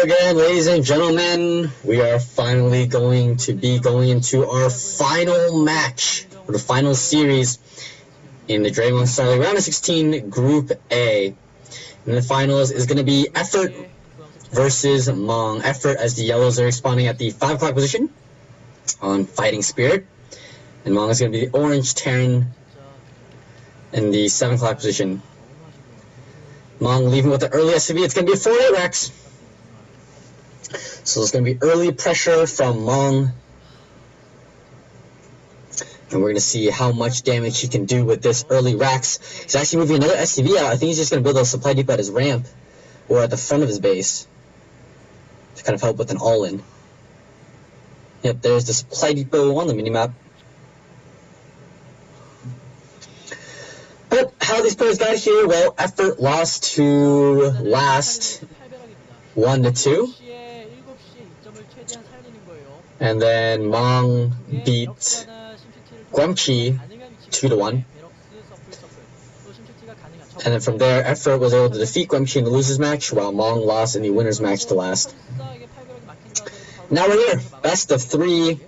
Hello again, ladies and gentlemen. We are finally going to be going into our final match, or the final series in the Draemong Starleague Round of 16 Group A. And the finals is going to be Effort versus Mong. Effort, as the yellows are respawning at the 5 o'clock position on Fighting Spirit. And Mong is going to be the orange Terran in the 7 o'clock position. Mong leaving with the early SCV. It's going to be a 4-8 Rex. So there's going to be early pressure from Mong. And we're going to see how much damage he can do with this early Rax. He's actually moving another SCV out. I think he's just going to build a supply depot at his ramp or at the front of his base to kind of help with an all-in. Yep, there's the supply depot on the minimap. But how these players got here? Well, Effort lost to last 1-2. And then Mong beat Guamqi 2-1. And then from there, Effort was able to defeat Guamqi in the losers match, while Mong lost in the winners match to last. Now we're here, best of 3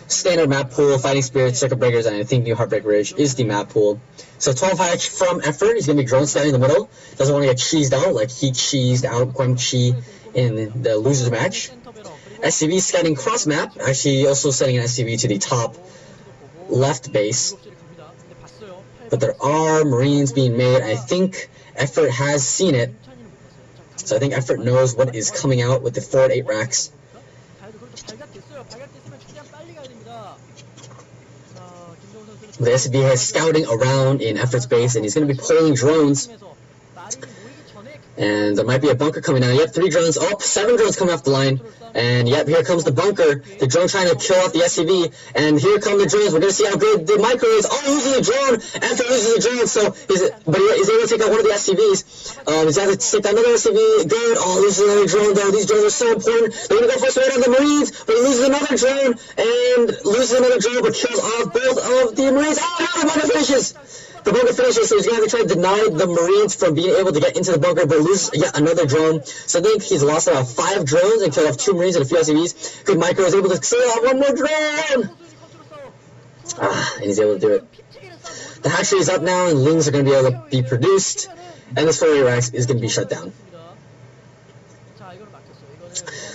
standard map pool, Fighting Spirit, Circuit Breakers, and I think New Heartbreak Ridge is the map pool. So 12 hatch from Effort. He's going to be drone scouting in the middle. Doesn't want to get cheesed out like he cheesed out Guamqi in the losers match. SCV scouting cross map, actually also setting an SCV to the top left base. But there are Marines being made. I think Effort has seen it. So I think Effort knows what is coming out with the 4-8 racks. The SCV is scouting around in Effort's base, and he's going to be pulling drones. And there might be a bunker coming down. Yep, 3 drones. Oh, 7 drones coming off the line. And yep, here comes the bunker. The drone trying to kill off the SCV. And here come the drones. We're going to see how good the micro is. Oh, losing the drone. Effort loses the drone. So he's able to take out one of the SCVs. He's able to take out another SCV. Good. Oh, loses another drone though. These drones are so important. They're going to go first right on the Marines. But he loses another drone. And loses another drone, but kills off both of the Marines. Oh, no, the bunker finishes. The bunker finishes, so he's going to have to try to deny the Marines from being able to get into the bunker, but loses yet another drone. So I think he's lost about 5 drones and killed off 2 Marines and a few SCVs. Good micro is able to kill off 1 more drone! And he's able to do it. The hatchery is up now, and lings are going to be able to be produced, and this 4-8 Rex is going to be shut down.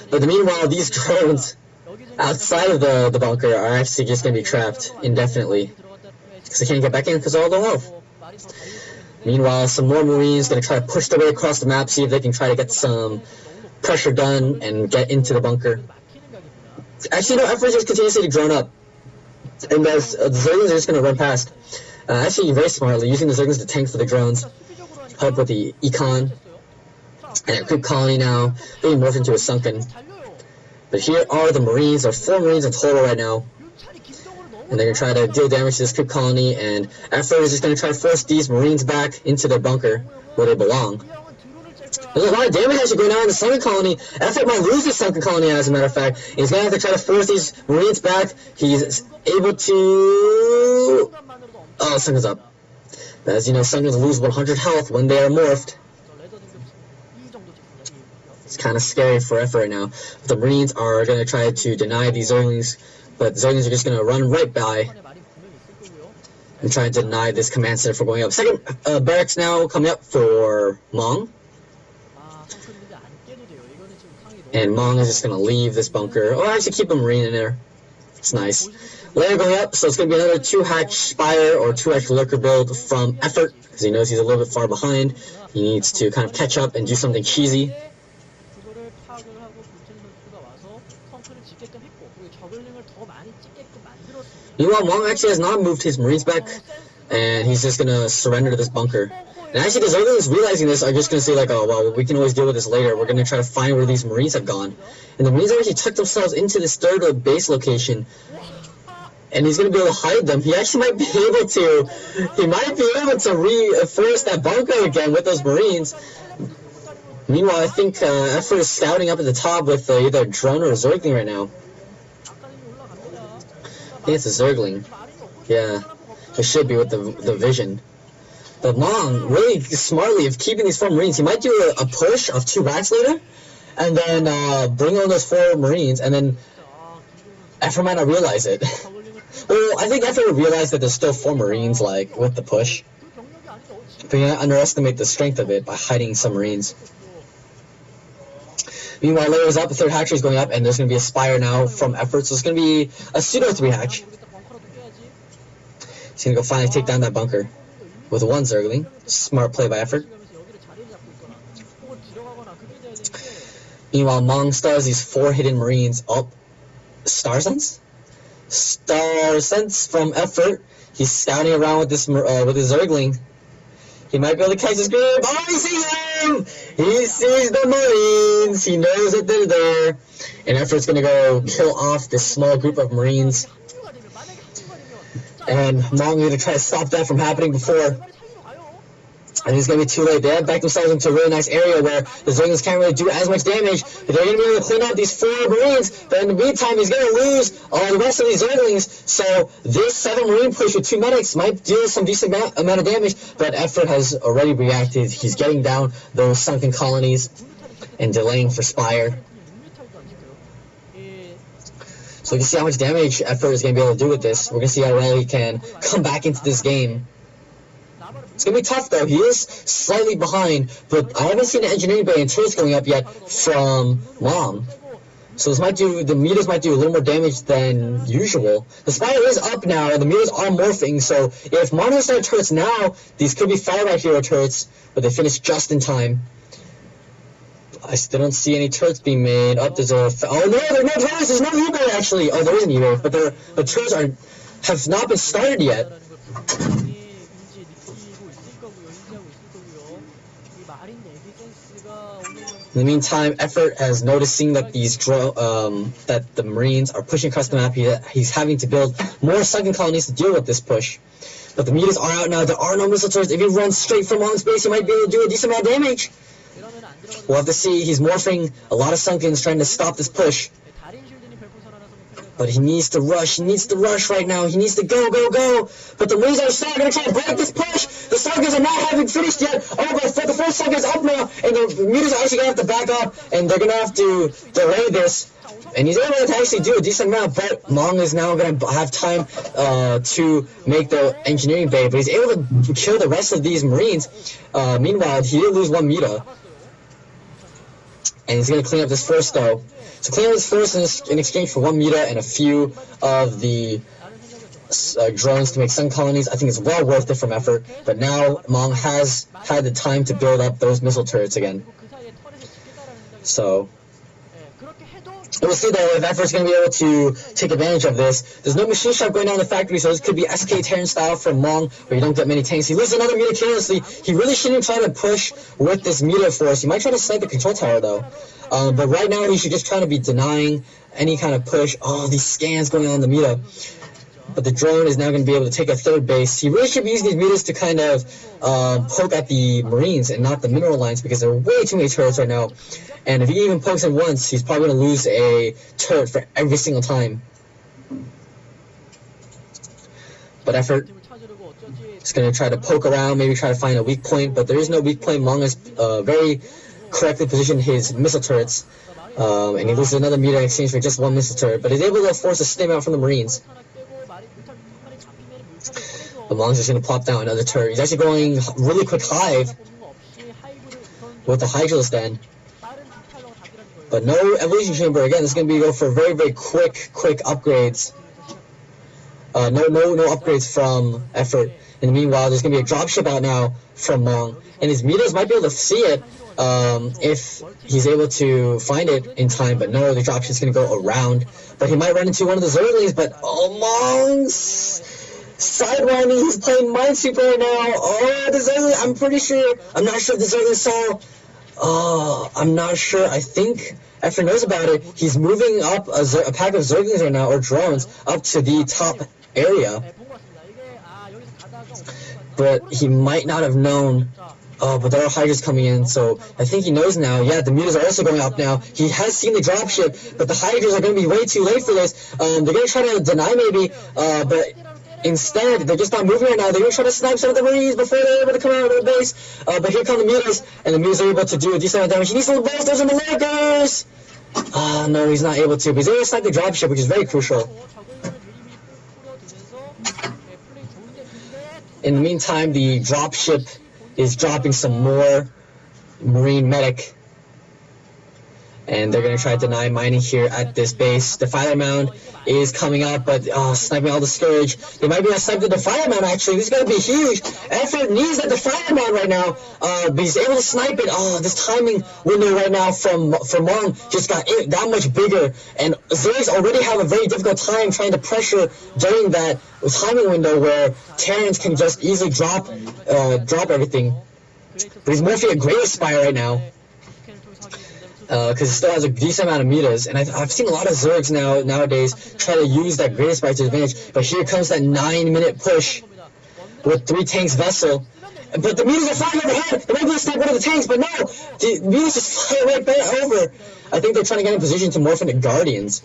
But meanwhile, these drones outside of the bunker are actually just going to be trapped indefinitely, because they can't get back in because of all the health. Meanwhile, some more Marines going to try to push their way across the map, see if they can try to get some pressure done and get into the bunker. Actually, no, Effort just continuously drone up. And the Zerglings are just going to run past. Actually, very smartly, using the Zerglings to tank for the drones. Help with the Econ. And a creep colony now, being morphed into a sunken. But here are the Marines. There are 4 Marines in total right now. And they're going to try to deal damage to this creep colony, and Effort is just going to try to force these Marines back into their bunker where they belong. There's a lot of damage actually going on in the sunken colony. Effort might lose the sunken colony, as a matter of fact. He's going to have to try to force these Marines back. He's able to... Oh, sunken's up. As you know, sunkens lose 100 health when they are morphed. It's kind of scary for Effort right now. The Marines are going to try to deny these Zerglings, but the Zerglings are just going to run right by and try to deny this command center from going up. Second barracks now coming up for Mong. And Mong is just going to leave this bunker. Oh, actually keep a Marine in there. It's nice. Layer going up, so it's going to be another 2-hatch Spire or 2-hatch Lurker build from Effort, because he knows he's a little bit far behind. He needs to kind of catch up and do something cheesy. Meanwhile, Mong actually has not moved his Marines back, and he's just going to surrender to this bunker. And actually, the Zerglings realizing this are just going to say, like, oh, well, we can always deal with this later. We're going to try to find where these Marines have gone. And the Marines actually tucked themselves into this 3rd base location. And he's going to be able to hide them. He actually might be able to reinforce that bunker again with those Marines. Meanwhile, I think Effort is scouting up at the top with either a drone or a Zergling right now. I think it's a Zergling. Yeah, it should be with the vision. But Mong, really smartly of keeping these 4 Marines, he might do a push of 2 racks later, and then bring on those 4 Marines, and then Effort might not realize it. Well, I think Effort would realize that there's still 4 Marines, like, with the push. But you can't underestimate the strength of it by hiding some Marines. Meanwhile, layers up, the 3rd hatchery is going up, and there's going to be a Spire now from Effort, so it's going to be a pseudo 3-hatch. He's going to go finally take down that bunker with 1 Zergling. Smart play by Effort. Meanwhile, Mong stars these 4 hidden Marines. Oh, Star Sense? Star Sense from Effort. He's scouting around with this with his Zergling. He might be able to catch his group. Oh, he sees him! He sees the Marines! He knows that they're there. And Effort's gonna go kill off this small group of Marines. And Mong is gonna try to stop that from happening before. And it's going to be too late. They have backed themselves into a really nice area where the Zerglings can't really do as much damage. But they're going to be able to clean out these 4 Marines. But in the meantime, he's going to lose the rest of these Zerglings. So this 7 Marine push with 2 medics might do some decent amount of damage. But Effort has already reacted. He's getting down those sunken colonies and delaying for Spire. So you can see how much damage Effort is going to be able to do with this. We're going to see how well he can come back into this game. It's going to be tough, though. He is slightly behind, but I haven't seen an engineering bay and turrets going up yet from Mong. So this might do, the meters might do a little more damage than usual. The Spire is up now, and the meters are morphing, so if Mong doesn't start turrets now, these could be Fire by Hero turrets, but they finish just in time. I still don't see any turrets being made. Oh, there's a... Oh, no, there are no turrets! There's no E-bay, actually! Oh, there is an E-bay, but the turrets have not been started yet. In the meantime, Effort has noticing that these that the Marines are pushing across the map. He's having to build more sunken colonies to deal with this push. But the meters are out now. There are no missile turrets. If he runs straight from Mong's base, he might be able to do a decent amount of damage. We'll have to see. He's morphing a lot of sunkens trying to stop this push. But he needs to rush. He needs to rush right now. He needs to go, go, go. But the Marines are still going to try to break this push. The sunkers are not having finished yet. Oh, but the first sunker is up now. And the meters are actually going to have to back up. And they're going to have to delay this. And he's able to actually do a decent amount. But Mong is now going to have time to make the engineering bay. But he's able to kill the rest of these Marines. Meanwhile, he did lose 1 meter. And he's going to clean up this first, though. So clean up this first in exchange for 1 meter and a few of the drones to make sun colonies. I think it's well worth it from Effort. But now Mong has had the time to build up those missile turrets again. So we'll see, though, if Effort's going to be able to take advantage of this. There's no machine shop going down in the factory, so this could be SK Terran style from Mong, where you don't get many tanks. He loses another meter carelessly. He really shouldn't try to push with this meter force. He might try to snipe the control tower, though. But right now, he should just try to be denying any kind of push. Oh, these scans going on in the meter. But the drone is now going to be able to take a 3rd base. He really should be using these meters to kind of poke at the Marines and not the mineral lines, because there are way too many turrets right now. And if he even pokes in once, he's probably going to lose a turret for every single time. But Effort is going to try to poke around, maybe try to find a weak point, but there is no weak point. Mong has very correctly positioned his missile turrets, and he loses another meter in exchange for just 1 missile turret, but he's able to force a stim out from the Marines. But Mong's just going to plop down another turret. He's actually going really quick hive with the Hydralisk then. But no evolution chamber again. This is going to be go for very, very quick upgrades. No upgrades from Effort. In the meanwhile, there's going to be a dropship out now from Mong, and his meters might be able to see it if he's able to find it in time. But no, the dropship's going to go around. But he might run into one of the Zerglings. But Mong's sidewinding. He's playing Minesweeper right now. Oh, the Zergling. I'm not sure if the Zergling saw. I'm not sure. I think Effort knows about it. He's moving up a pack of Zerglings right now, or drones, up to the top area. But he might not have known. But there are Hydras coming in, so I think he knows now. Yeah, the meters are also going up now. He has seen the dropship, but the Hydras are going to be way too late for this. They're going to try to deny maybe, but instead, they're just not moving right now. They're going to try to snipe some of the Marines before they're able to come out of their base. But here come the mutas, and the mutas are able to do a decent amount of damage. He needs to both those in the Lakers! No, he's not able to, but he's able to snipe the dropship, which is very crucial. In the meantime, the dropship is dropping some more Marine medic. And they're going to try to deny mining here at this base. The fire mound is coming up, but sniping all the Scourge. They might be able to snipe the Defiler mound, actually. This is going to be huge. Effort needs that Defiler mound right now, but he's able to snipe it. This timing window right now from Mong just got that much bigger. And Zergs already have a very difficult time trying to pressure during that timing window where Terrans can just easily drop everything. But he's morphing a Greater Spire right now. Because he still has a decent amount of mutas, and I've seen a lot of Zergs nowadays try to use that Greater Spire to advantage, but here comes that 9-minute push with 3 tanks Vessel. But the mutas are flying overhead! They might be able to snipe one of the tanks, but no! The mutas just fly right back over! I think they're trying to get in position to morph into Guardians.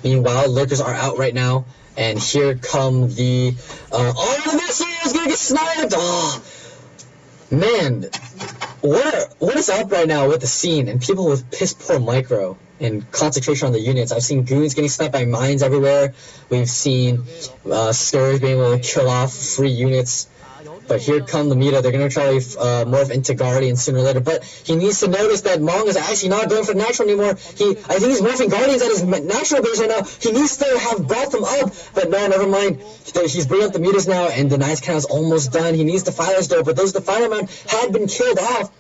Meanwhile, Lurkers are out right now, and here come the... the Vessel is gonna get sniped! Man, what is up right now with the scene and people with piss poor micro and concentration on the units? I've seen goons getting sniped by mines everywhere. We've seen Scourge being able to kill off free units. But here come the Muta. They're going to try to morph into Guardians sooner or later. But he needs to notice that Mong is actually not going for natural anymore. I think he's morphing Guardians at his natural base right now. He needs to have brought them up. But no, never mind. He's bringing up the Mutas now, and the Nice Canal is almost done. He needs the Fires though, but those Defilermen had been killed off.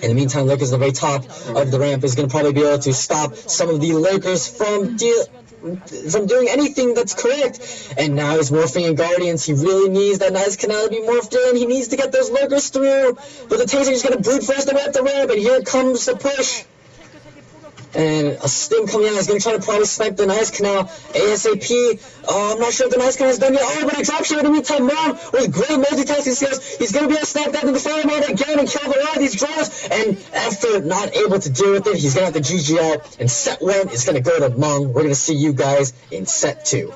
In the meantime, Lurkers at the very top of the ramp is going to probably be able to stop some of the Lurkers from doing anything that's correct. And now he's morphing in Guardians. He really needs that Nice Canal to be morphed in. He needs to get those Lurkers through. But the tanks are just going to brute force them at the ramp, and here comes the push. And a stim coming out is going to try to probably snipe the Nice Canal ASAP. I'm not sure if the Nice Canal is done yet. But a dropship in the meantime. Mong with great multitasking skills. He's going to be able to snipe that in the fire mode again and kill a lot of these draws. And after not able to deal with it, he's going to have to GG out. And set 1 is going to go to Mong. We're going to see you guys in set 2.